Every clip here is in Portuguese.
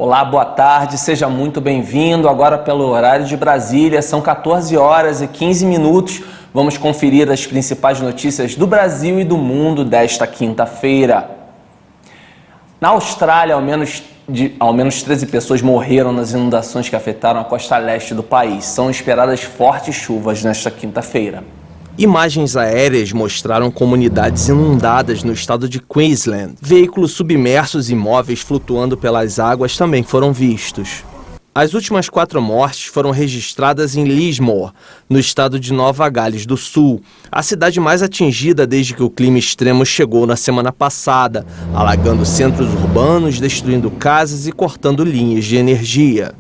Olá, boa tarde, seja muito bem-vindo. Agora pelo horário de Brasília, são 14 horas e 15 minutos. Vamos conferir as principais notícias do Brasil e do mundo desta quinta-feira. Na Austrália, ao menos 13 pessoas morreram nas inundações que afetaram a costa leste do país. São esperadas fortes chuvas nesta quinta-feira. Imagens aéreas mostraram comunidades inundadas no estado de Queensland. Veículos submersos e móveis flutuando pelas águas também foram vistos. As últimas 4 mortes foram registradas em Lismore, no estado de Nova Gales do Sul, a cidade mais atingida desde que o clima extremo chegou na semana passada, alagando centros urbanos, destruindo casas e cortando linhas de energia.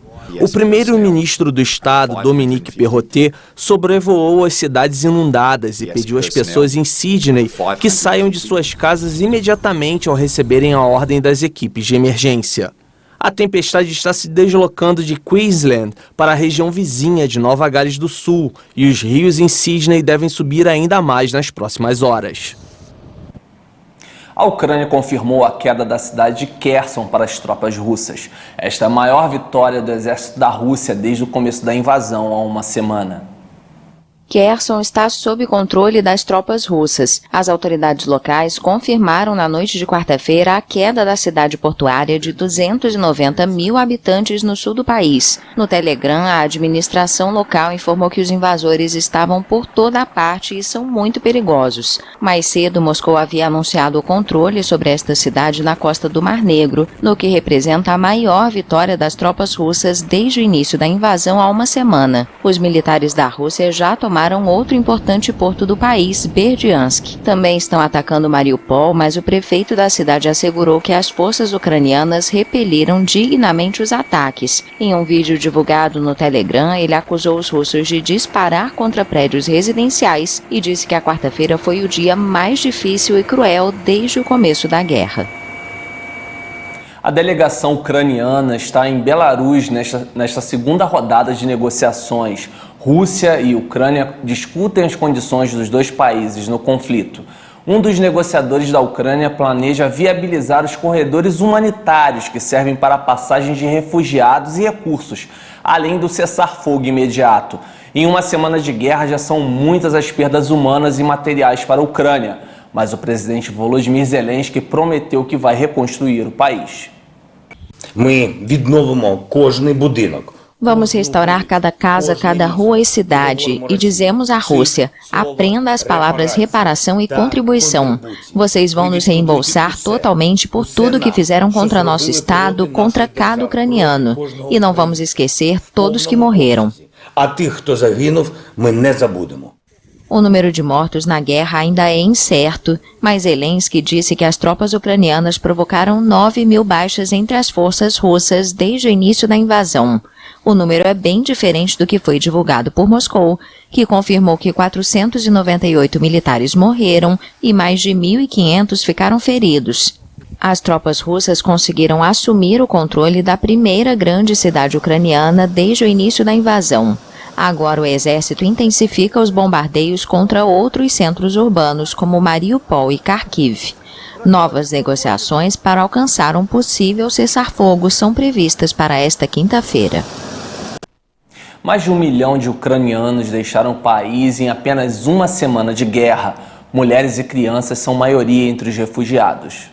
O primeiro-ministro do estado, Dominique Perrottet, sobrevoou as cidades inundadas e pediu às pessoas em Sydney que saiam de suas casas imediatamente ao receberem a ordem das equipes de emergência. A tempestade está se deslocando de Queensland para a região vizinha de Nova Gales do Sul e os rios em Sydney devem subir ainda mais nas próximas horas. A Ucrânia confirmou a queda da cidade de Kherson para as tropas russas. Esta é a maior vitória do exército da Rússia desde o começo da invasão há uma semana. Kherson está sob controle das tropas russas. As autoridades locais confirmaram na noite de quarta-feira a queda da cidade portuária de 290 mil habitantes no sul do país. No Telegram, a administração local informou que os invasores estavam por toda a parte e são muito perigosos. Mais cedo, Moscou havia anunciado o controle sobre esta cidade na costa do Mar Negro, no que representa a maior vitória das tropas russas desde o início da invasão há uma semana. Os militares da Rússia já tomaram outro importante porto do país, Berdiansk. Também estão atacando Mariupol, mas o prefeito da cidade assegurou que as forças ucranianas repeliram dignamente os ataques. Em um vídeo divulgado no Telegram, ele acusou os russos de disparar contra prédios residenciais e disse que a quarta-feira foi o dia mais difícil e cruel desde o começo da guerra. A delegação ucraniana está em Belarus nesta segunda rodada de negociações. Rússia e Ucrânia discutem as condições dos dois países no conflito. Um dos negociadores da Ucrânia planeja viabilizar os corredores humanitários que servem para a passagem de refugiados e recursos, além do cessar-fogo imediato. Em uma semana de guerra já são muitas as perdas humanas e materiais para a Ucrânia, mas o presidente Volodymyr Zelensky prometeu que vai reconstruir o país. Vamos restaurar cada casa, cada rua e cidade e dizemos à Rússia, aprenda as palavras reparação e contribuição. Vocês vão nos reembolsar totalmente por tudo que fizeram contra nosso Estado, contra cada ucraniano. E não vamos esquecer todos que morreram. O número de mortos na guerra ainda é incerto, mas Zelensky disse que as tropas ucranianas provocaram 9 mil baixas entre as forças russas desde o início da invasão. O número é bem diferente do que foi divulgado por Moscou, que confirmou que 498 militares morreram e mais de 1.500 ficaram feridos. As tropas russas conseguiram assumir o controle da primeira grande cidade ucraniana desde o início da invasão. Agora o exército intensifica os bombardeios contra outros centros urbanos como Mariupol e Kharkiv. Novas negociações para alcançar um possível cessar-fogo são previstas para esta quinta-feira. Mais de 1 milhão de ucranianos deixaram o país em apenas uma semana de guerra. Mulheres e crianças são maioria entre os refugiados.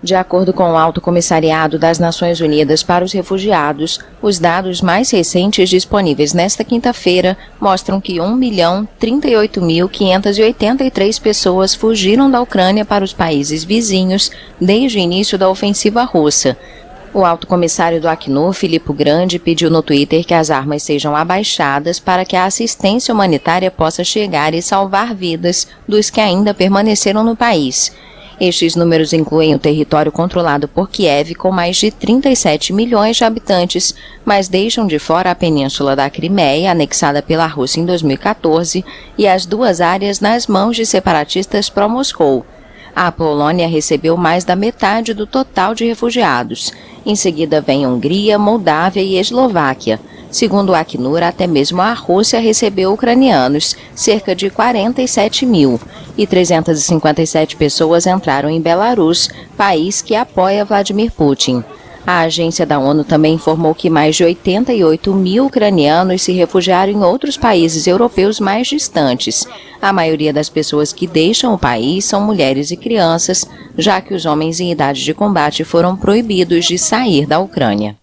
De acordo com o Alto Comissariado das Nações Unidas para os Refugiados, os dados mais recentes disponíveis nesta quinta-feira mostram que 1.038.583 pessoas fugiram da Ucrânia para os países vizinhos desde o início da ofensiva russa. O alto comissário do Acnur, Filippo Grandi, pediu no Twitter que as armas sejam abaixadas para que a assistência humanitária possa chegar e salvar vidas dos que ainda permaneceram no país. Estes números incluem o território controlado por Kiev, com mais de 37 milhões de habitantes, mas deixam de fora a península da Crimeia, anexada pela Rússia em 2014, e as 2 áreas nas mãos de separatistas pró-Moscou. A Polônia recebeu mais da metade do total de refugiados. Em seguida vem Hungria, Moldávia e Eslováquia. Segundo o Acnur, até mesmo a Rússia recebeu ucranianos, cerca de 47 mil, e 357 pessoas entraram em Belarus, país que apoia Vladimir Putin. A agência da ONU também informou que mais de 88 mil ucranianos se refugiaram em outros países europeus mais distantes. A maioria das pessoas que deixam o país são mulheres e crianças, já que os homens em idade de combate foram proibidos de sair da Ucrânia.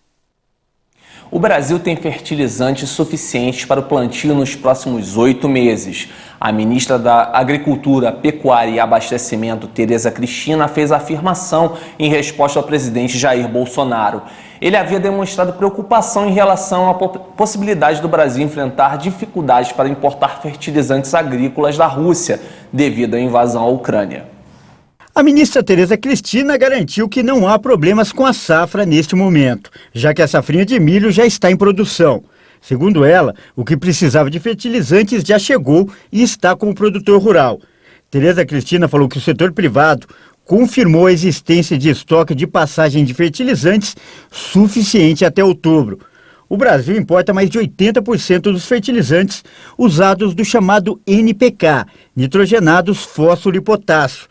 O Brasil tem fertilizantes suficientes para o plantio nos próximos 8 meses. A ministra da Agricultura, Pecuária e Abastecimento, Tereza Cristina, fez a afirmação em resposta ao presidente Jair Bolsonaro. Ele havia demonstrado preocupação em relação à possibilidade do Brasil enfrentar dificuldades para importar fertilizantes agrícolas da Rússia, devido à invasão à Ucrânia. A ministra Tereza Cristina garantiu que não há problemas com a safra neste momento, já que a safrinha de milho já está em produção. Segundo ela, o que precisava de fertilizantes já chegou e está com o produtor rural. Tereza Cristina falou que o setor privado confirmou a existência de estoque de passagem de fertilizantes suficiente até outubro. O Brasil importa mais de 80% dos fertilizantes usados do chamado NPK, nitrogenados, fósforo e potássio.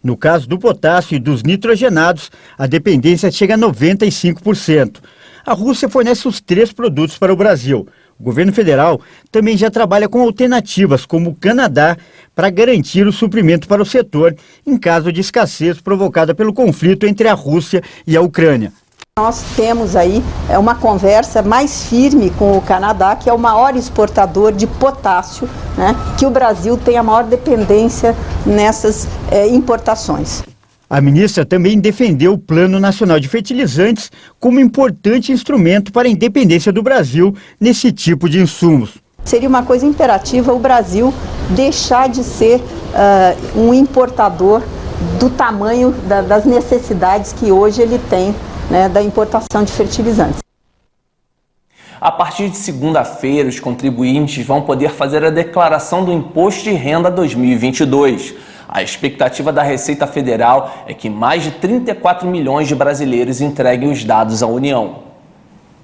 No caso do potássio e dos nitrogenados, a dependência chega a 95%. A Rússia fornece os 3 produtos para o Brasil. O governo federal também já trabalha com alternativas, como o Canadá, para garantir o suprimento para o setor em caso de escassez provocada pelo conflito entre a Rússia e a Ucrânia. Nós temos aí uma conversa mais firme com o Canadá, que é o maior exportador de potássio, né, que o Brasil tem a maior dependência nessas importações. A ministra também defendeu o Plano Nacional de Fertilizantes como importante instrumento para a independência do Brasil nesse tipo de insumos. Seria uma coisa imperativa o Brasil deixar de ser um importador do tamanho das necessidades que hoje ele tem, né, da importação de fertilizantes. A partir de segunda-feira, os contribuintes vão poder fazer a declaração do Imposto de Renda 2022. A expectativa da Receita Federal é que mais de 34 milhões de brasileiros entreguem os dados à União.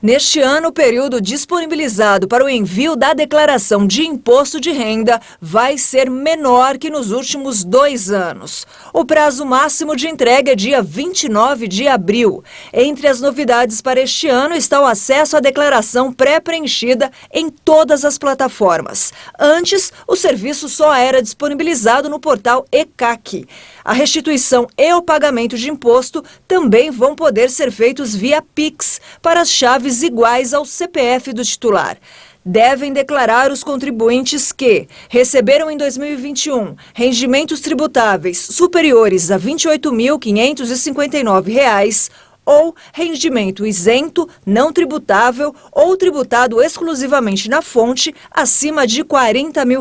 Neste ano, o período disponibilizado para o envio da declaração de imposto de renda vai ser menor que nos últimos 2 anos. O prazo máximo de entrega é dia 29 de abril. Entre as novidades para este ano está o acesso à declaração pré-preenchida em todas as plataformas. Antes, o serviço só era disponibilizado no portal ECAC. A restituição e o pagamento de imposto também vão poder ser feitos via Pix para as chaves iguais ao CPF do titular. Devem declarar os contribuintes que receberam em 2021 rendimentos tributáveis superiores a R$ 28.559 ou rendimento isento, não tributável ou tributado exclusivamente na fonte acima de R$ 40 mil.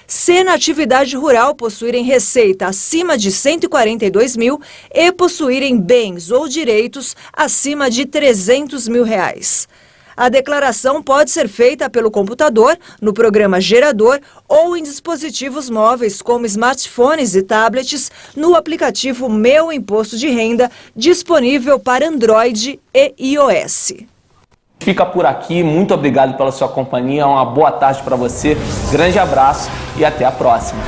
Se na atividade rural possuírem receita acima de R$ 142 mil e possuírem bens ou direitos acima de R$ 300 mil. A declaração pode ser feita pelo computador, no programa gerador ou em dispositivos móveis como smartphones e tablets no aplicativo Meu Imposto de Renda, disponível para Android e iOS. Fica por aqui, muito obrigado pela sua companhia, uma boa tarde para você, grande abraço e até a próxima.